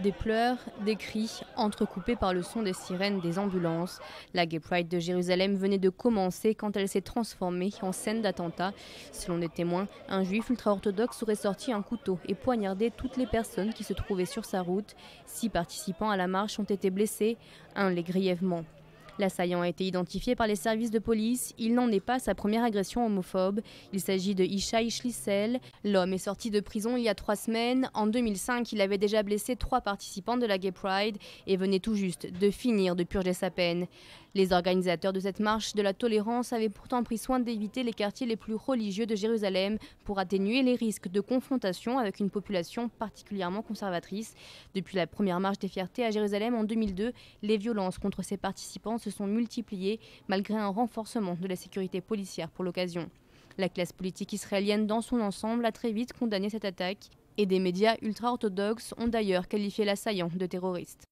Des pleurs, des cris, entrecoupés par le son des sirènes des ambulances. La Gay Pride de Jérusalem venait de commencer quand elle s'est transformée en scène d'attentat. Selon des témoins, un juif ultra-orthodoxe aurait sorti un couteau et poignardé toutes les personnes qui se trouvaient sur sa route. 6 participants à la marche ont été blessés, un l'est grièvement. L'assaillant a été identifié par les services de police. Il n'en est pas sa première agression homophobe. Il s'agit de Yishai Schlissel. L'homme est sorti de prison il y a 3 semaines. En 2005, il avait déjà blessé 3 participants de la Gay Pride et venait tout juste de finir de purger sa peine. Les organisateurs de cette marche de la tolérance avaient pourtant pris soin d'éviter les quartiers les plus religieux de Jérusalem pour atténuer les risques de confrontation avec une population particulièrement conservatrice. Depuis la première marche des fiertés à Jérusalem en 2002, les violences contre ses participants se sont multipliées malgré un renforcement de la sécurité policière pour l'occasion. La classe politique israélienne dans son ensemble a très vite condamné cette attaque et des médias ultra-orthodoxes ont d'ailleurs qualifié l'assaillant de terroriste.